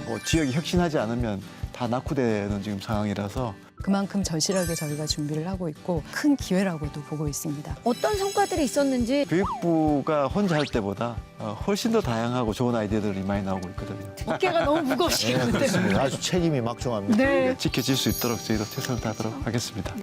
뭐 지역이 혁신하지 않으면 다 낙후되는 지금 상황이라서 그만큼 절실하게 저희가 준비를 하고 있고 큰 기회라고도 보고 있습니다. 어떤 성과들이 있었는지 교육부가 혼자 할 때보다 훨씬 더 다양하고 좋은 아이디어들이 많이 나오고 있거든요. 어깨가 너무 무거우시겠는데. 그렇습니다. 아주 책임이 막중합니다. 네. 지켜질 수 있도록 저희도 최선을 다하도록 하겠습니다.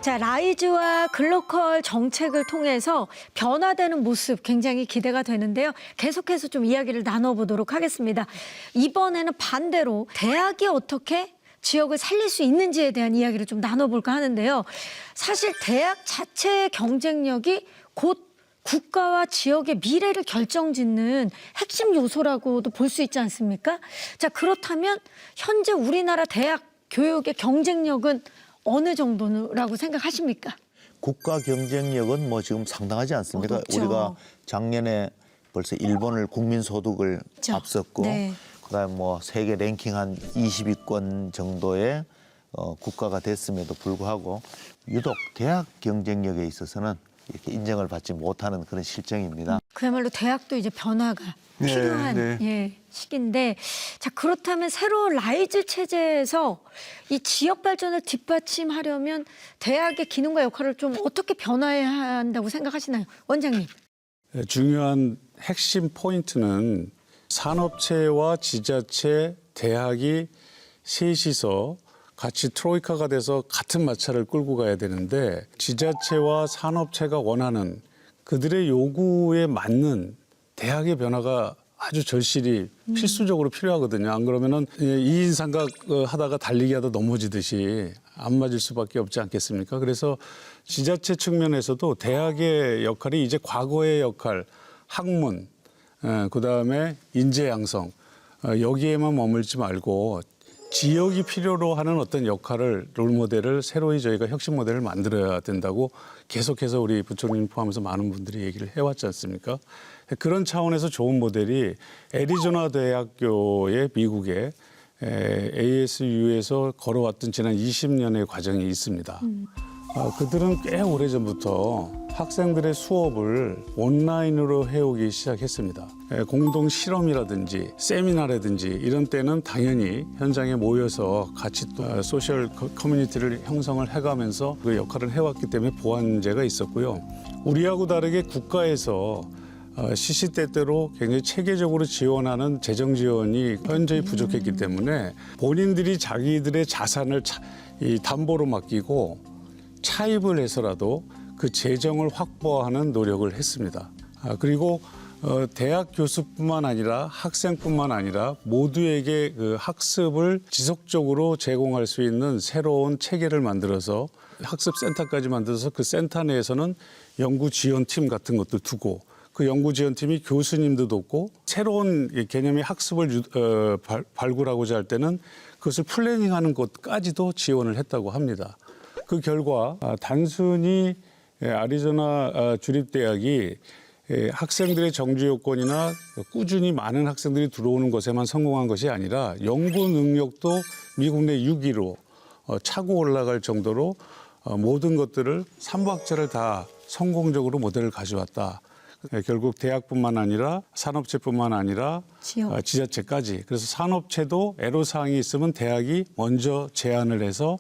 자, 라이즈와 글로컬 정책을 통해서 변화되는 모습 굉장히 기대가 되는데요. 계속해서 좀 이야기를 나눠보도록 하겠습니다. 이번에는 반대로 대학이 어떻게 지역을 살릴 수 있는지에 대한 이야기를 좀 나눠볼까 하는데요. 사실 대학 자체의 경쟁력이 곧 국가와 지역의 미래를 결정짓는 핵심 요소라고도 볼 수 있지 않습니까? 자, 그렇다면 현재 우리나라 대학 교육의 경쟁력은 어느 정도라고 생각하십니까? 국가 경쟁력은 뭐 지금 상당하지 않습니까? 높죠. 우리가 작년에 벌써 일본을 국민 소득을 그렇죠. 앞섰고 네. 그다음에 뭐 세계 랭킹 한 20위권 정도의 국가가 됐음에도 불구하고 유독 대학 경쟁력에 있어서는 이렇게 인정을 받지 못하는 그런 실정입니다. 그야말로 대학도 이제 변화가 네, 필요한 네. 예, 시기인데, 자, 그렇다면 새로운 라이즈 체제에서 이 지역 발전을 뒷받침하려면 대학의 기능과 역할을 좀 어떻게 변화해야 한다고 생각하시나요, 원장님? 중요한 핵심 포인트는 산업체와 지자체, 대학이 셋이서 같이 트로이카가 돼서 같은 마차를 끌고 가야 되는데, 지자체와 산업체가 원하는 그들의 요구에 맞는 대학의 변화가 아주 절실히 필수적으로 필요하거든요. 안 그러면은 2인 삼각 하다가 달리기 하다 넘어지듯이 안 맞을 수밖에 없지 않겠습니까? 그래서 지자체 측면에서도 대학의 역할이 이제 과거의 역할, 학문, 그다음에 인재 양성, 여기에만 머물지 말고 지역이 필요로 하는 어떤 역할을, 롤모델을 새로이 저희가 혁신 모델을 만들어야 된다고 계속해서 우리 부총님 포함해서 많은 분들이 얘기를 해왔지 않습니까? 그런 차원에서 좋은 모델이 애리조나 대학교의 미국의 ASU에서 걸어왔던 지난 20년의 과정이 있습니다. 그들은 꽤 오래전부터 학생들의 수업을 온라인으로 해오기 시작했습니다. 공동 실험이라든지 세미나라든지 이런 때는 당연히 현장에 모여서 같이 또 소셜 커뮤니티를 형성을 해가면서 그 역할을 해왔기 때문에 보완제가 있었고요. 우리하고 다르게 국가에서 시시때때로 굉장히 체계적으로 지원하는 재정 지원이 현저히 부족했기 때문에 본인들이 자기들의 자산을 담보로 맡기고 차입을 해서라도 그 재정을 확보하는 노력을 했습니다. 그리고 대학 교수뿐만 아니라 학생뿐만 아니라 모두에게 그 학습을 지속적으로 제공할 수 있는 새로운 체계를 만들어서 학습센터까지 만들어서 그 센터 내에서는 연구지원팀 같은 것도 두고 그 연구지원팀이 교수님도 돕고 새로운 개념의 학습을 발굴하고자 할 때는 그것을 플래닝하는 것까지도 지원을 했다고 합니다. 그 결과 단순히 애리조나 주립대학이 학생들의 정지 요건이나 꾸준히 많은 학생들이 들어오는 것에만 성공한 것이 아니라 연구 능력도 미국 내 6위로 차고 올라갈 정도로 모든 것들을 3부학제를 다 성공적으로 모델을 가져왔다. 결국 대학뿐만 아니라 산업체뿐만 아니라 지자체까지. 그래서 산업체도 애로사항이 있으면 대학이 먼저 제안을 해서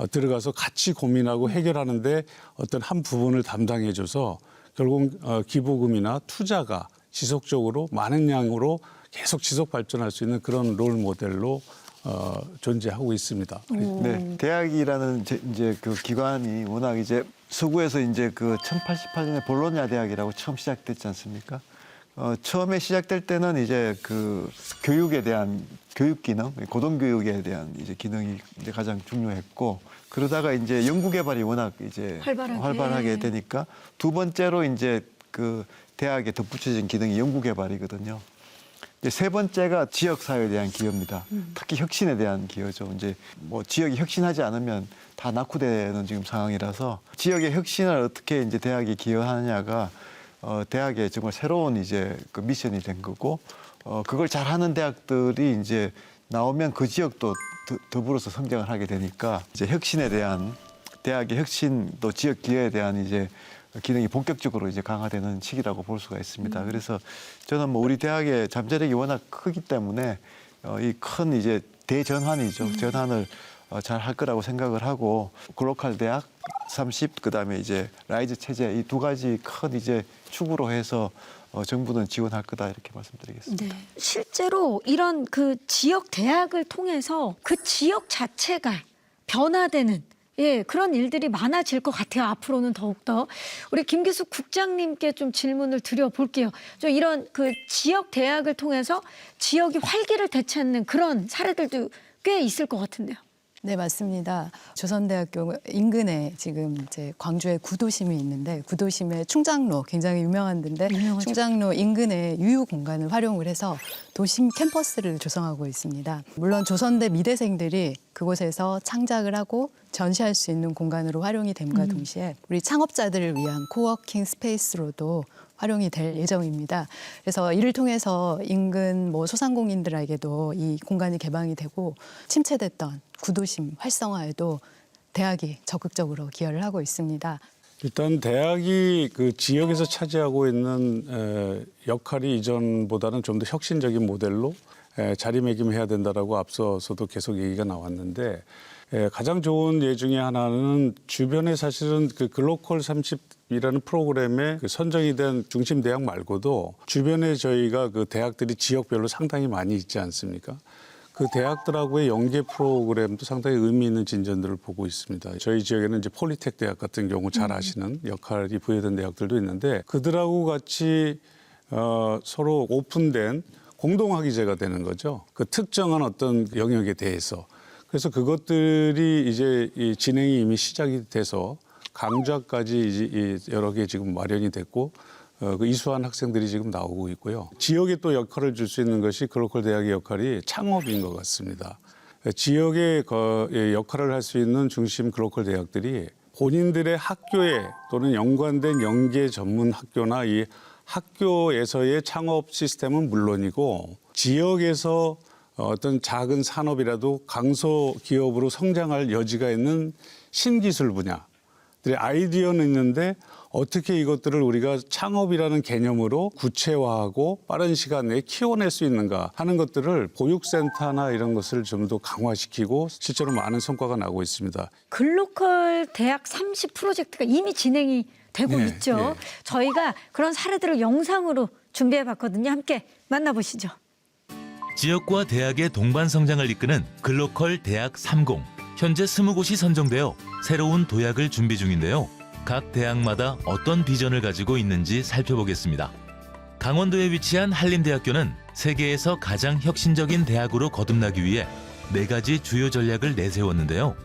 들어가서 같이 고민하고 해결하는데 어떤 한 부분을 담당해줘서 결국 기부금이나 투자가 지속적으로 많은 양으로 계속 지속 발전할 수 있는 그런 롤 모델로 존재하고 있습니다. 네, 대학이라는 이제 그 기관이 워낙 이제 서구에서 이제 그 1088년에 볼로냐 대학이라고 처음 시작됐지 않습니까? 처음에 시작될 때는 이제 그 교육에 대한 교육 기능, 고등교육에 대한 이제 기능이 이제 가장 중요했고, 그러다가 이제 연구개발이 워낙 이제 활발하게 되니까 두 번째로 이제 그 대학에 덧붙여진 기능이 연구개발이거든요. 이제 세 번째가 지역사회에 대한 기여입니다. 특히 혁신에 대한 기여죠. 이제 뭐 지역이 혁신하지 않으면 다 낙후되는 지금 상황이라서 지역의 혁신을 어떻게 이제 대학이 기여하느냐가 대학의 정말 새로운 이제 그 미션이 된 거고, 그걸 잘하는 대학들이 이제 나오면 그 지역도 더불어서 성장을 하게 되니까 이제 혁신에 대한 대학의 혁신 또 지역 기여에 대한 이제 기능이 본격적으로 이제 강화되는 시기라고 볼 수가 있습니다. 그래서 저는 뭐 우리 대학의 잠재력이 워낙 크기 때문에 이 큰 이제 대전환이죠. 전환을 잘 할 거라고 생각을 하고 글로컬 대학 30 그다음에 이제 라이즈 체제 이 두 가지 큰 이제 축으로 해서 정부는 지원할 거다 이렇게 말씀드리겠습니다. 네. 실제로 이런 그 지역 대학을 통해서 그 지역 자체가 변화되는 그런 일들이 많아질 것 같아요. 앞으로는 더욱더. 우리 김기숙 국장님께 좀 질문을 드려볼게요. 좀 이런 그 지역 대학을 통해서 지역이 활기를 되찾는 그런 사례들도 꽤 있을 것 같은데요. 네, 맞습니다. 조선대학교 인근에 지금 이제 광주에 구도심이 있는데 구도심의 충장로 굉장히 유명한 데인데 유명하죠. 충장로 인근의 유휴 공간을 활용을 해서 도심 캠퍼스를 조성하고 있습니다. 물론 조선대 미대생들이 그곳에서 창작을 하고 전시할 수 있는 공간으로 활용이 됨과 동시에 우리 창업자들을 위한 코워킹 스페이스로도 활용이 될 예정입니다. 그래서 이를 통해서 인근 뭐 소상공인들에게도 이 공간이 개방이 되고 침체됐던 구도심 활성화에도 대학이 적극적으로 기여를 하고 있습니다. 일단 대학이 그 지역에서 차지하고 있는 역할이 이전보다는 좀 더 혁신적인 모델로 자리매김해야 된다라고 앞서서도 계속 얘기가 나왔는데 가장 좋은 예 중에 하나는 주변에 사실은 그 글로컬 30이라는 프로그램에 그 선정이 된 중심 대학 말고도 주변에 저희가 그 대학들이 지역별로 상당히 많이 있지 않습니까? 그 대학들하고의 연계 프로그램도 상당히 의미 있는 진전들을 보고 있습니다. 저희 지역에는 이제 폴리텍 대학 같은 경우 잘 아시는 역할이 부여된 대학들도 있는데 그들하고 같이 서로 오픈된 공동학위제가 되는 거죠. 그 특정한 어떤 영역에 대해서. 그래서 그것들이 이제 이 진행이 이미 시작이 돼서 강좌까지 이제 여러 개 지금 마련이 됐고 그 이수한 학생들이 지금 나오고 있고요. 지역에 또 역할을 줄 수 있는 것이 글로컬 대학의 역할이 창업인 것 같습니다. 지역의 역할을 할 수 있는 중심 글로컬 대학들이 본인들의 학교에 또는 연관된 연계 전문 학교나 이 학교에서의 창업 시스템은 물론이고 지역에서 어떤 작은 산업이라도 강소 기업으로 성장할 여지가 있는 신기술 분야들의 아이디어는 있는데 어떻게 이것들을 우리가 창업이라는 개념으로 구체화하고 빠른 시간 내에 키워낼 수 있는가 하는 것들을 보육센터나 이런 것을 좀 더 강화시키고 실제로 많은 성과가 나고 있습니다. 글로컬 대학 30 프로젝트가 이미 진행이 되고 네, 있죠. 네. 저희가 그런 사례들을 영상으로 준비해봤거든요. 함께 만나보시죠. 지역과 대학의 동반 성장을 이끄는 글로컬 대학 30. 현재 20곳이 선정되어 새로운 도약을 준비 중인데요. 각 대학마다 어떤 비전을 가지고 있는지 살펴보겠습니다. 강원도에 위치한 한림대학교는 세계에서 가장 혁신적인 대학으로 거듭나기 위해 4가지 주요 전략을 내세웠는데요.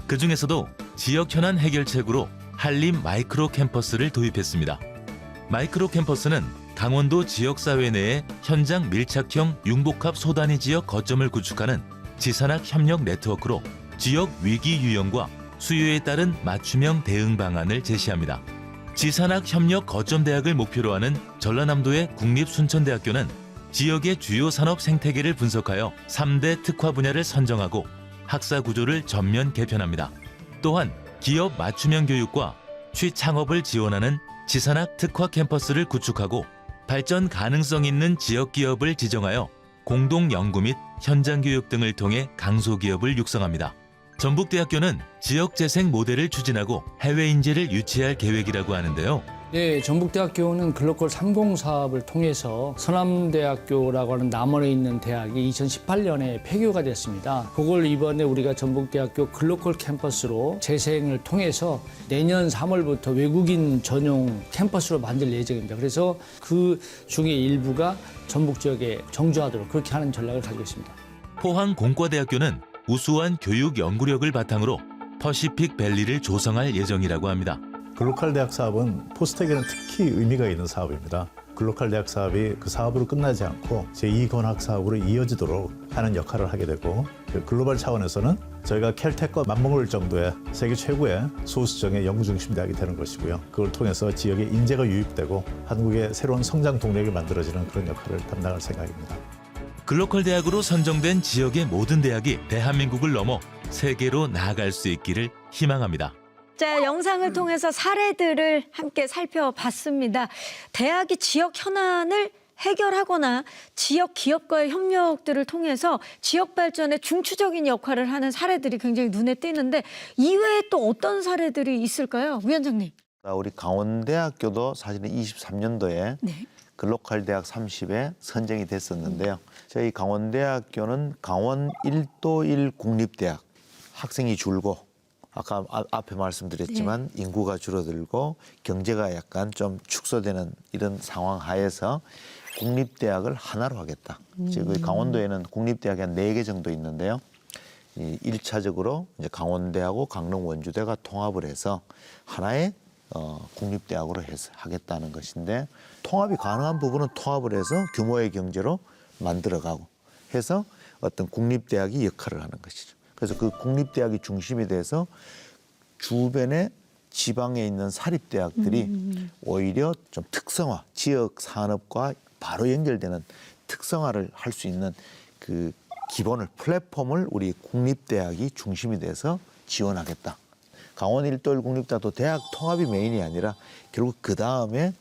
그중에서도 지역 현안 해결책으로 한림 마이크로 캠퍼스를 도입했습니다. 마이크로 캠퍼스는 강원도 지역사회 내에 현장 밀착형 융복합 소단위 지역 거점을 구축하는 지산학 협력 네트워크로 지역 위기 유형과 수요에 따른 맞춤형 대응 방안을 제시합니다. 지산학 협력 거점 대학을 목표로 하는 전라남도의 국립순천대학교는 지역의 주요 산업 생태계를 분석하여 3대 특화 분야를 선정하고 학사 구조를 전면 개편합니다. 또한 기업 맞춤형 교육과 취창업을 지원하는 지산학 특화 캠퍼스를 구축하고 발전 가능성 있는 지역 기업을 지정하여 공동 연구 및 현장 교육 등을 통해 강소기업을 육성합니다. 전북대학교는 지역 재생 모델을 추진하고 해외 인재를 유치할 계획이라고 하는데요. 네, 전북대학교는 글로컬 30 사업을 통해서 서남대학교라고 하는 남원에 있는 대학이 2018년에 폐교가 됐습니다. 그걸 이번에 우리가 전북대학교 글로컬 캠퍼스로 재생을 통해서 내년 3월부터 외국인 전용 캠퍼스로 만들 예정입니다. 그래서 그 중에 일부가 전북 지역에 정주하도록 그렇게 하는 전략을 가지고 있습니다. 포항 공과대학교는 우수한 교육 연구력을 바탕으로 퍼시픽 밸리를 조성할 예정이라고 합니다. 글로컬 대학 사업은 포스텍에는 특히 의미가 있는 사업입니다. 글로컬 대학 사업이 그 사업으로 끝나지 않고 제2권학 사업으로 이어지도록 하는 역할을 하게 되고 글로벌 차원에서는 저희가 켈텍과 맞먹을 정도의 세계 최고의 소수정의 연구중심 대학이 되는 것이고요. 그걸 통해서 지역에 인재가 유입되고 한국의 새로운 성장 동력이 만들어지는 그런 역할을 담당할 생각입니다. 글로컬 대학으로 선정된 지역의 모든 대학이 대한민국을 넘어 세계로 나아갈 수 있기를 희망합니다. 자, 영상을 통해서 사례들을 함께 살펴봤습니다. 대학이 지역 현안을 해결하거나 지역 기업과의 협력들을 통해서 지역 발전에 중추적인 역할을 하는 사례들이 굉장히 눈에 띄는데 이외에 또 어떤 사례들이 있을까요? 위원장님. 우리 강원대학교도 사실은 23년도에 네. 글로컬 대학 30에 선정이 됐었는데요. 저희 강원대학교는 강원 1도 1 국립대학, 학생이 줄고 아까 앞에 말씀드렸지만 인구가 줄어들고 경제가 약간 좀 축소되는 이런 상황 하에서 국립대학을 하나로 하겠다. 지금 강원도에는 국립대학이 한 4개 정도 있는데요. 이 1차적으로 이제 강원대하고 강릉 원주대가 통합을 해서 하나의 국립대학으로 해서 하겠다는 것인데 통합이 가능한 부분은 통합을 해서 규모의 경제로 만들어가고 해서 어떤 국립대학이 역할을 하는 것이죠. 그래서 그 국립대학이 중심이 돼서 주변에 지방에 있는 사립대학들이 오히려 좀 특성화, 지역 산업과 바로 연결되는 특성화를 할 수 있는 그 기본을, 플랫폼을 우리 국립대학이 중심이 돼서 지원하겠다. 강원 1도 1 국립대학도 대학 통합이 메인이 아니라 결국 그 다음에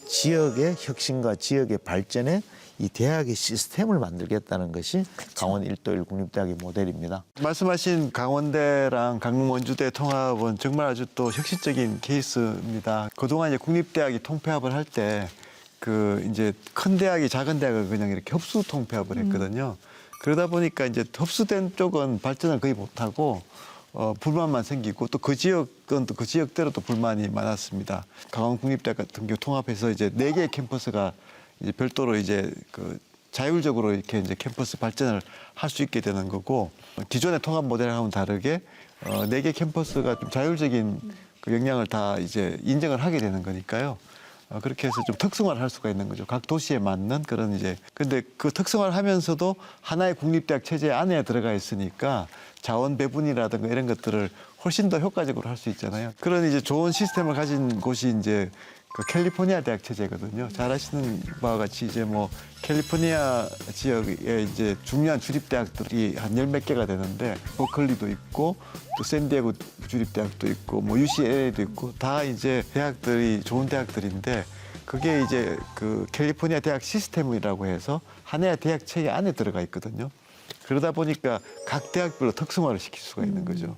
지역의 혁신과 지역의 발전에 이 대학의 시스템을 만들겠다는 것이 강원 1도 1 국립대학의 모델입니다. 말씀하신 강원대랑 강릉 원주대 통합은 정말 아주 또 혁신적인 케이스입니다. 그동안 이제 국립대학이 통폐합을 할 때 그 이제 큰 대학이 작은 대학을 그냥 이렇게 흡수 통폐합을 했거든요. 그러다 보니까 이제 흡수된 쪽은 발전을 거의 못하고 불만만 생기고 또 그 지역은 또 그 지역대로 또 불만이 많았습니다. 강원국립대학 같은 경우 통합해서 이제 4개의 캠퍼스가 이제 별도로 이제 그 자율적으로 이렇게 이제 캠퍼스 발전을 할 수 있게 되는 거고 기존의 통합 모델하고는 다르게 4개 캠퍼스가 좀 자율적인 그 역량을 다 이제 인정을 하게 되는 거니까요. 그렇게 해서 좀 특성화를 할 수가 있는 거죠. 각 도시에 맞는 그런 이제 근데 그 특성화를 하면서도 하나의 국립대학 체제 안에 들어가 있으니까 자원 배분이라든가 이런 것들을 훨씬 더 효과적으로 할 수 있잖아요. 그런 이제 좋은 시스템을 가진 곳이 이제 그 캘리포니아 대학 체제거든요. 잘 아시는 바와 같이 이제 뭐 캘리포니아 지역에 이제 중요한 주립대학들이 한 10몇 개가 되는데 버클리도 있고 또 샌디에고 주립대학도 있고 뭐 UCLA도 있고 다 이제 대학들이 좋은 대학들인데 그게 이제 그 캘리포니아 대학 시스템이라고 해서 하나의 대학 체계 안에 들어가 있거든요. 그러다 보니까 각 대학별로 특성화를 시킬 수가 있는 거죠.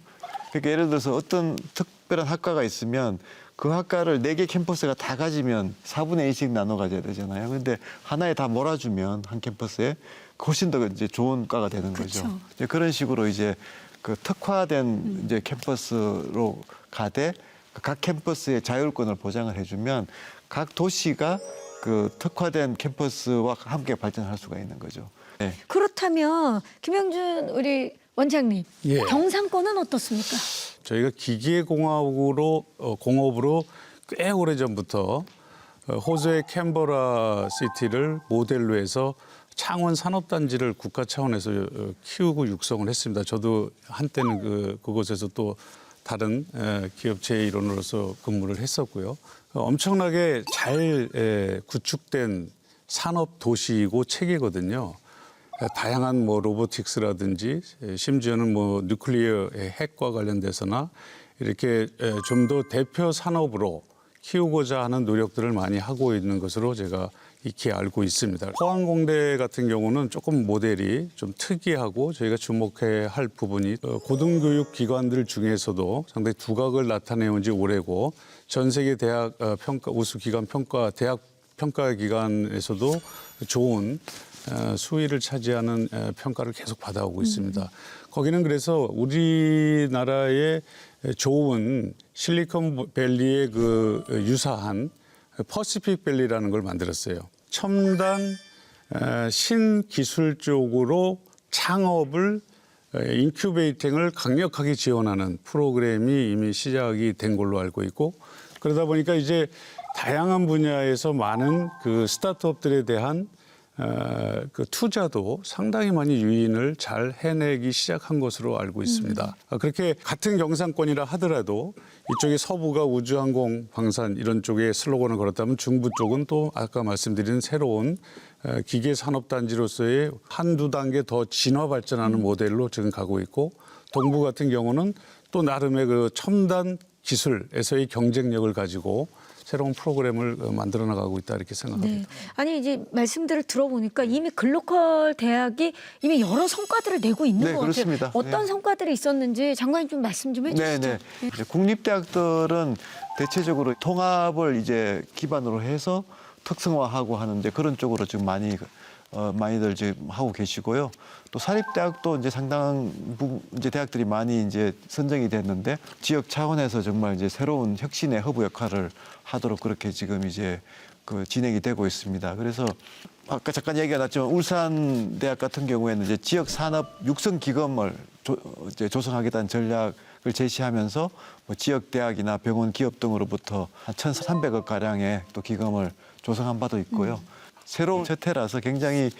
그러니까 예를 들어서 어떤 특별한 학과가 있으면 그 학과를 4개 캠퍼스가 다 가지면 4분의 1씩 나눠 가져야 되잖아요. 근데 하나에 다 몰아주면 한 캠퍼스에 훨씬 더 이제 좋은 과가 되는 거죠. 이제 그런 식으로 이제 그 특화된 이제 캠퍼스로 가되 각 캠퍼스의 자율권을 보장을 해주면 각 도시가 그 특화된 캠퍼스와 함께 발전할 수가 있는 거죠. 네. 그렇다면 김영준 우리 원장님, 예. 경상권은 어떻습니까? 저희가 기계공업으로 꽤 오래전부터 호주의 캔버라 시티를 모델로 해서 창원 산업단지를 국가 차원에서 키우고 육성을 했습니다. 저도 한때는 그곳에서 또 다른 기업체의 일원으로서 근무를 했었고요. 엄청나게 잘 구축된 산업 도시이고 체계거든요. 다양한 뭐 로보틱스라든지 심지어는 뭐 뉴클리어 핵과 관련돼서나 이렇게 좀 더 대표 산업으로 키우고자 하는 노력들을 많이 하고 있는 것으로 제가 익히 알고 있습니다. 포항공대 같은 경우는 조금 모델이 좀 특이하고 저희가 주목해야 할 부분이 고등교육 기관들 중에서도 상당히 두각을 나타내온 지 오래고 전 세계 대학 평가 우수 기관 평가 대학 평가 기관에서도 좋은 수위를 차지하는 평가를 계속 받아오고 있습니다. 거기는 그래서 우리나라의 좋은 실리콘밸리의 그 유사한 퍼시픽밸리라는 걸 만들었어요. 첨단 신기술 쪽으로 창업을 인큐베이팅을 강력하게 지원하는 프로그램이 이미 시작이 된 걸로 알고 있고 그러다 보니까 이제 다양한 분야에서 많은 그 스타트업들에 대한 그 투자도 상당히 많이 유인을 잘 해내기 시작한 것으로 알고 있습니다. 그렇게 같은 경상권이라 하더라도 이쪽에 서부가 우주항공, 방산 이런 쪽에 슬로건을 걸었다면 중부 쪽은 또 아까 말씀드린 새로운 기계산업단지로서의 한두 단계 더 진화 발전하는 모델로 지금 가고 있고 동부 같은 경우는 또 나름의 그 첨단 기술에서의 경쟁력을 가지고 새로운 프로그램을 만들어 나가고 있다 이렇게 생각합니다. 네. 아니 이제 말씀들을 들어보니까 이미 글로컬 대학이 이미 여러 성과들을 내고 있는 네, 것 그렇습니다. 같아요. 어떤 네. 성과들이 있었는지 장관님 좀 말씀 좀 해주시죠. 네네. 이제 국립대학들은 대체적으로 통합을 이제 기반으로 해서 특성화하고 하는 이제 그런 쪽으로 지금 많이들 지금 하고 계시고요. 또 사립대학도 이제 상당 부분 이제 대학들이 많이 이제 선정이 됐는데 지역 차원에서 정말 이제 새로운 혁신의 허브 역할을 하도록 그렇게 지금 이제 그 진행이 되고 있습니다. 그래서 아까 잠깐 얘기가 났지만 울산 대학 같은 경우에는 이제 지역 산업 육성 기금을 이제 조성하겠다는 전략을 제시하면서 뭐 지역 대학이나 병원 기업 등으로부터 한 1,300억 가량의 또 기금을 조성한 바도 있고요. 새로운 첫 해라서 굉장히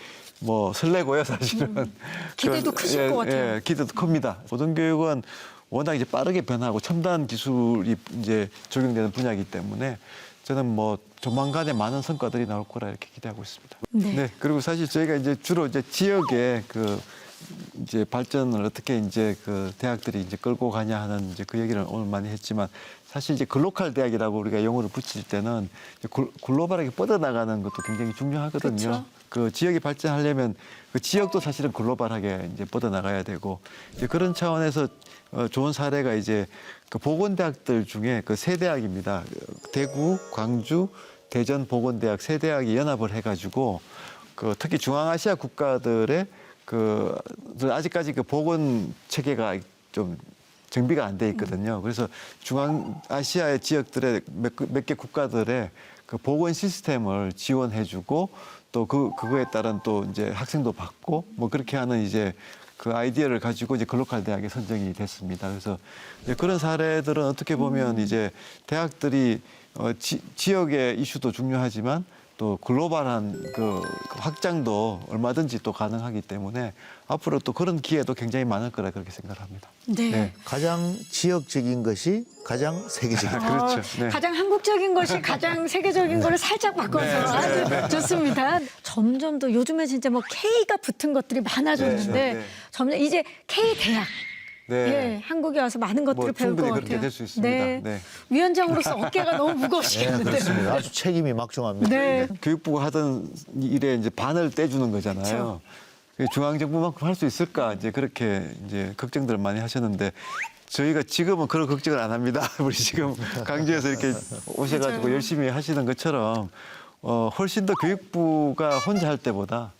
뭐 설레고요, 사실은. 기대도 크실 것 같아요. 예, 기대도 큽니다. 고등교육은 워낙 이제 빠르게 변하고 첨단 기술이 이제 적용되는 분야이기 때문에 저는 뭐 조만간에 많은 성과들이 나올 거라 이렇게 기대하고 있습니다. 네. 그리고 사실 저희가 이제 주로 이제 지역의 그 이제 발전을 어떻게 이제 그 대학들이 이제 끌고 가냐 하는 이제 그 얘기를 오늘 많이 했지만 사실 이제 글로컬 대학이라고 우리가 용어를 붙일 때는 글로벌하게 뻗어나가는 것도 굉장히 중요하거든요. 그쵸. 그 지역이 발전하려면 그 지역도 사실은 글로벌하게 이제 뻗어나가야 되고 이제 그런 차원에서 좋은 사례가 이제 그 보건대학들 중에 그 세 대학입니다. 대구, 광주, 대전 보건대학 세 대학이 연합을 해가지고 그 특히 중앙아시아 국가들의 그 아직까지 그 보건 체계가 좀 정비가 안 돼 있거든요. 그래서 중앙아시아의 지역들의 몇 개 국가들의 그 보건 시스템을 지원해주고 또 그거에 따른 또 이제 학생도 받고 뭐 그렇게 하는 이제 그 아이디어를 가지고 이제 글로컬 대학에 선정이 됐습니다. 그래서 이제 그런 사례들은 어떻게 보면 이제 대학들이 지역의 이슈도 중요하지만 또 글로벌한 그 확장도 얼마든지 또 가능하기 때문에 앞으로 또 그런 기회도 굉장히 많을 거라 그렇게 생각합니다. 네. 가장 지역적인 것이 가장 세계적인 것. 그렇죠. 네. 가장 한국적인 것이 가장 세계적인 거를 살짝 바꿔서 아주 좋습니다. 점점 더 요즘에 진짜 뭐 K가 붙은 것들이 많아졌는데 네, 네. 점점 이제 K 대학. 네. 예, 한국에 와서 많은 것들을 뭐 배울 것 충분히 같아요. 그렇게 될 수 있습니다. 네. 네. 위원장으로서 어깨가 너무 네, 무거우시겠는데. 그렇습니다. 아주 책임이 막중합니다. 네. 교육부가 하던 일에 이제 반을 떼주는 거잖아요. 중앙정부만큼 할 수 있을까 이제 그렇게 이제 걱정들을 많이 하셨는데 저희가 지금은 그런 걱정을 안 합니다. 우리 지금 강주에서 이렇게 오셔가지고 열심히 하시는 것처럼 훨씬 더 교육부가 혼자 할 때보다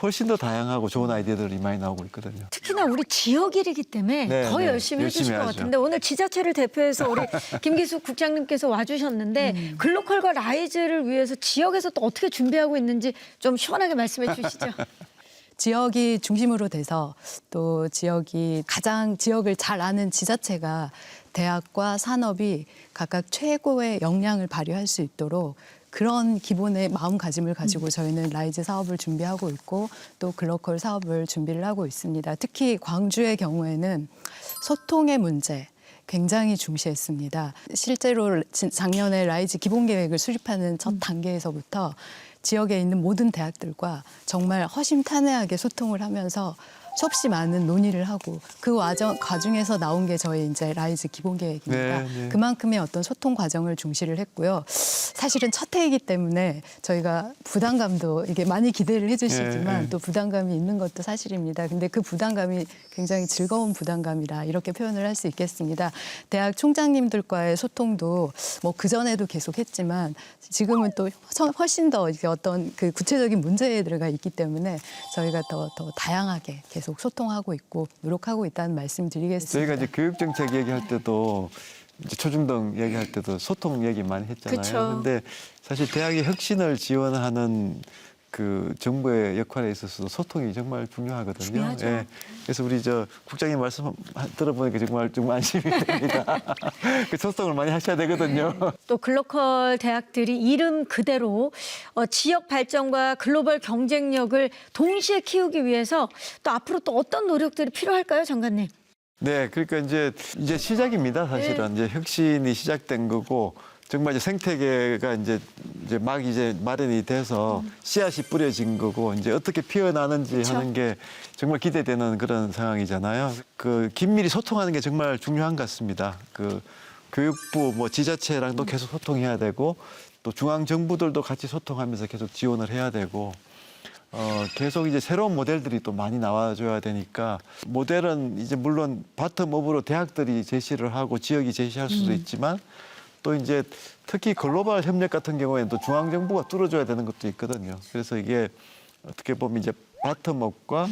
훨씬 더 다양하고 좋은 아이디어들이 많이 나오고 있거든요. 특히나 우리 지역 일이기 때문에 네, 더 네. 열심히 해주실 것 하죠. 같은데 오늘 지자체를 대표해서 우리 김기숙 국장님께서 와주셨는데 글로컬과 라이즈를 위해서 지역에서 또 어떻게 준비하고 있는지 좀 시원하게 말씀해 주시죠. 지역이 중심으로 돼서 또 지역이 가장 지역을 잘 아는 지자체가 대학과 산업이 각각 최고의 역량을 발휘할 수 있도록 그런 기본의 마음가짐을 가지고 저희는 라이즈 사업을 준비하고 있고 또 글로컬 사업을 준비를 하고 있습니다. 특히 광주의 경우에는 소통의 문제 굉장히 중시했습니다. 실제로 작년에 라이즈 기본계획을 수립하는 첫 단계에서부터 지역에 있는 모든 대학들과 정말 허심탄회하게 소통을 하면서 수없이 많은 논의를 하고 그 과정에서 나온 게 저희 이제 라이즈 기본계획입니다. 네, 네. 그만큼의 어떤 소통 과정을 중시를 했고요. 사실은 첫 해이기 때문에 저희가 부담감도 이게 많이 기대를 해주시지만 네. 또 부담감이 있는 것도 사실입니다. 근데 그 부담감이 굉장히 즐거운 부담감이라 이렇게 표현을 할 수 있겠습니다. 대학 총장님들과의 소통도 뭐 그전에도 계속했지만 지금은 또 훨씬 더 이게 어떤 그 구체적인 문제들가 있기 때문에 저희가 더 다양하게 계속 소통하고 있고 노력하고 있다는 말씀 드리겠습니다. 저희가 이제 교육정책 얘기할 때도 이제 초중등 얘기할 때도 소통 얘기 많이 했잖아요. 그쵸. 그런데 사실 대학의 혁신을 지원하는 그 정부의 역할에 있어서도 소통이 정말 중요하거든요. 중요하죠. 그래서 우리 저 국장님 말씀 들어보니까 정말 안심이 됩니다. 그 소통을 많이 하셔야 되거든요. 또 글로컬 대학들이 이름 그대로 지역 발전과 글로벌 경쟁력을 동시에 키우기 위해서 또 앞으로 또 어떤 노력들이 필요할까요, 장관님? 네, 그러니까 이제 시작입니다. 사실은 이제 혁신이 시작된 거고 정말 이제 생태계가 이제 막 이제 마련이 돼서 씨앗이 뿌려진 거고 이제 어떻게 피어나는지 그쵸. 하는 게 정말 기대되는 그런 상황이잖아요. 그 긴밀히 소통하는 게 정말 중요한 것 같습니다. 그 교육부 뭐 지자체랑도 계속 소통해야 되고 또 중앙 정부들도 같이 소통하면서 계속 지원을 해야 되고 계속 이제 새로운 모델들이 또 많이 나와줘야 되니까 모델은 이제 물론 바텀업으로 대학들이 제시를 하고 지역이 제시할 수도 있지만 또 이제 특히 글로벌 협력 같은 경우에는 또 중앙 정부가 뚫어줘야 되는 것도 있거든요. 그래서 이게 어떻게 보면 이제 바텀업과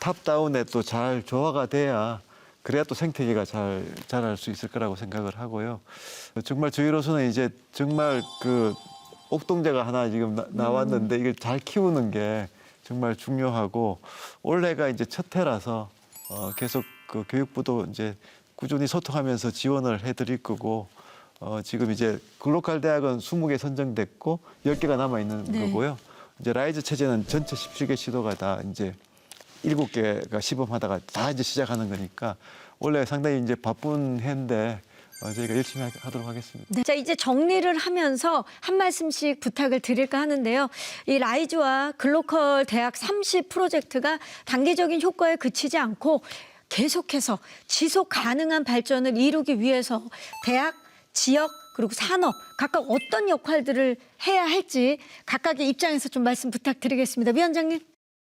탑다운에 또 잘 조화가 돼야 그래야 또 생태계가 잘 자랄 수 있을 거라고 생각을 하고요. 정말 저희로서는 이제 정말 그 옥동자가 하나 지금 나왔는데 이걸 잘 키우는 게 정말 중요하고 올해가 이제 첫 해라서 계속 그 교육부도 이제 꾸준히 소통하면서 지원을 해드릴 거고 지금 이제 글로컬 대학은 20개 선정됐고 10개가 남아 있는 네. 거고요. 이제 라이즈 체제는 전체 17개 시도가 다 이제 7개가 시범하다가 다 이제 시작하는 거니까 원래 상당히 이제 바쁜 해인데 저희가 열심히 하도록 하겠습니다. 네. 자, 이제 정리를 하면서 한 말씀씩 부탁을 드릴까 하는데요. 이 라이즈와 글로컬 대학 30 프로젝트가 단기적인 효과에 그치지 않고 계속해서 지속 가능한 발전을 이루기 위해서 대학, 지역, 그리고 산업 각각 어떤 역할들을 해야 할지 각각의 입장에서 좀 말씀 부탁드리겠습니다. 위원장님.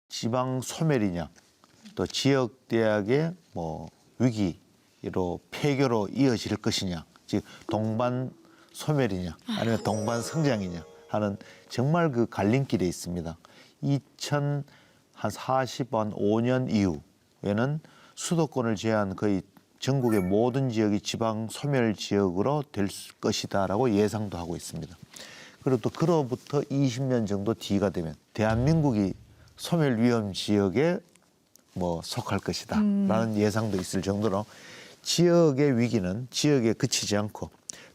지방 소멸이냐, 또 지역 대학의 뭐 위기로 폐교로 이어질 것이냐, 즉 동반 소멸이냐, 아니면 동반 성장이냐 하는 정말 그 갈림길에 있습니다. 2045년 이후에는 수도권을 제한 거의 전국의 모든 지역이 지방 소멸 지역으로 될 것이다라고 예상도 하고 있습니다. 그리고 또 그로부터 20년 정도 뒤가 되면 대한민국이 소멸 위험 지역에 뭐 속할 것이다라는 예상도 있을 정도로 지역의 위기는 지역에 그치지 않고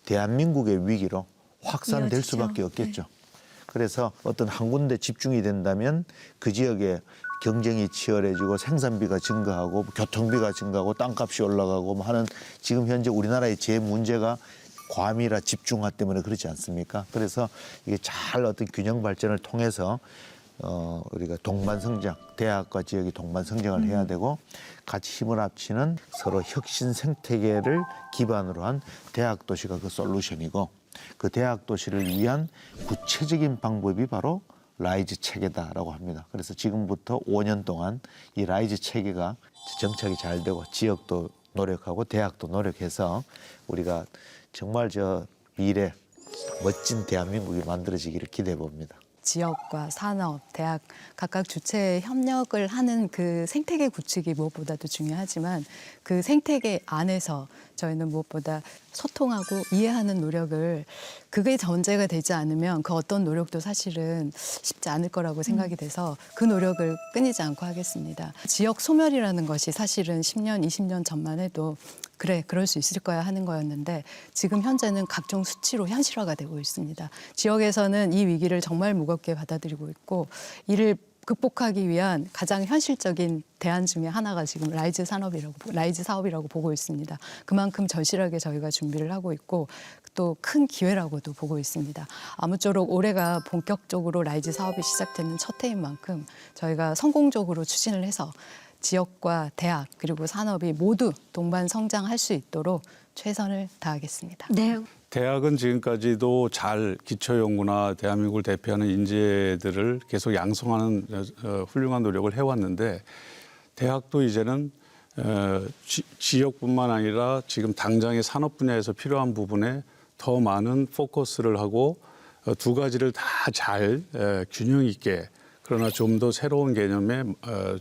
대한민국의 위기로 확산될 이어지죠. 수밖에 없겠죠. 그래서 어떤 한 군데 집중이 된다면 그 지역에 경쟁이 치열해지고 생산비가 증가하고 교통비가 증가하고 땅값이 올라가고 뭐 하는 지금 현재 우리나라의 제 문제가 과밀화 집중화 때문에 그렇지 않습니까? 그래서 이게 잘 어떤 균형 발전을 통해서 우리가 동반 성장, 대학과 지역이 동반 성장을 해야 되고 같이 힘을 합치는 서로 혁신 생태계를 기반으로 한 대학 도시가 그 솔루션이고 그 대학 도시를 위한 구체적인 방법이 바로 라이즈 체계다라고 합니다. 그래서 지금부터 5년 동안 이 라이즈 체계가 정착이 잘 되고 지역도 노력하고 대학도 노력해서 우리가 정말 저 미래 멋진 대한민국이 만들어지기를 기대해 봅니다. 지역과 산업, 대학 각각 주체 협력을 하는 그 생태계 구축이 무엇보다도 중요하지만 그 생태계 안에서 저희는 무엇보다 소통하고 이해하는 노력을 그게 전제가 되지 않으면 그 어떤 노력도 사실은 쉽지 않을 거라고 생각이 돼서 그 노력을 끊이지 않고 하겠습니다. 지역 소멸이라는 것이 사실은 10년, 20년 전만 해도 그래, 그럴 수 있을 거야 하는 거였는데 지금 현재는 각종 수치로 현실화가 되고 있습니다. 지역에서는 이 위기를 정말 무겁게 받아들이고 있고 이를 극복하기 위한 가장 현실적인 대안 중에 하나가 지금 라이즈 사업이라고 보고 있습니다. 그만큼 절실하게 저희가 준비를 하고 있고 또 큰 기회라고도 보고 있습니다. 아무쪼록 올해가 본격적으로 라이즈 사업이 시작되는 첫 해인 만큼 저희가 성공적으로 추진을 해서 지역과 대학 그리고 산업이 모두 동반 성장할 수 있도록 최선을 다하겠습니다. 네. 대학은 지금까지도 잘 기초연구나 대한민국을 대표하는 인재들을 계속 양성하는 훌륭한 노력을 해왔는데 대학도 이제는 지역뿐만 아니라 지금 당장의 산업 분야에서 필요한 부분에 더 많은 포커스를 하고 두 가지를 다 잘 균형 있게 그러나 좀 더 새로운 개념에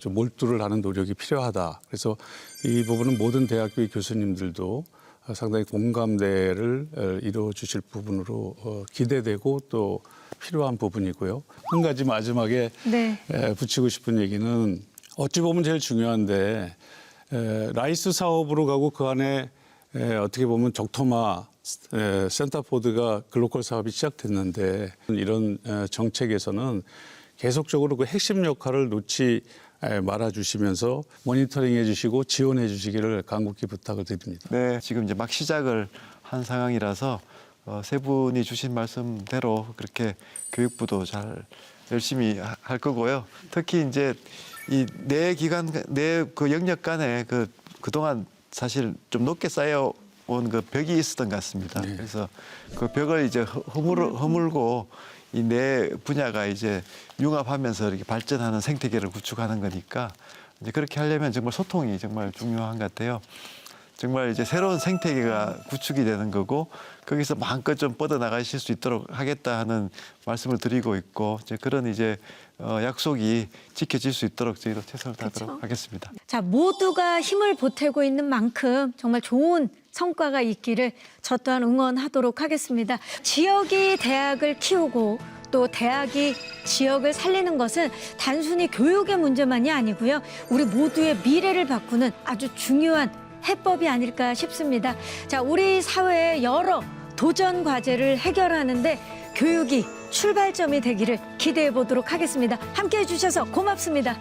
좀 몰두를 하는 노력이 필요하다. 그래서 이 부분은 모든 대학교의 교수님들도 상당히 공감대를 이루어 주실 부분으로 기대되고 또 필요한 부분이고요. 한 가지 마지막에 네. 붙이고 싶은 얘기는 어찌 보면 제일 중요한데 라이스 사업으로 가고 그 안에 어떻게 보면 적토마 센터포드가 글로컬 사업이 시작됐는데 이런 정책에서는 계속적으로 그 핵심 역할을 놓지 말아주시면서 모니터링해 주시고 지원해 주시기를 간곡히 부탁을 드립니다. 네, 지금 이제 막 시작을 한 상황이라서 세 분이 주신 말씀대로 그렇게 교육부도 잘 열심히 할 거고요. 특히 이제 이 내 기관, 내 그 영역 간에 그동안 사실 좀 높게 쌓여 온 그 벽이 있었던 것 같습니다. 그래서 그 벽을 이제 허물고 이 내 분야가 이제 융합하면서 이렇게 발전하는 생태계를 구축하는 거니까 이제 그렇게 하려면 정말 소통이 정말 중요한 것 같아요. 정말 이제 새로운 생태계가 구축이 되는 거고 거기서 마음껏 좀 뻗어나가실 수 있도록 하겠다 하는 말씀을 드리고 있고 이제 그런 이제 약속이 지켜질 수 있도록 저희도 최선을 다하도록 하겠습니다. 자, 모두가 힘을 보태고 있는 만큼 정말 좋은 성과가 있기를 저 또한 응원하도록 하겠습니다. 지역이 대학을 키우고 또 대학이 지역을 살리는 것은 단순히 교육의 문제만이 아니고요. 우리 모두의 미래를 바꾸는 아주 중요한 해법이 아닐까 싶습니다. 자, 우리 사회의 여러 도전 과제를 해결하는데 교육이 출발점이 되기를 기대해 보도록 하겠습니다. 함께해 주셔서 고맙습니다.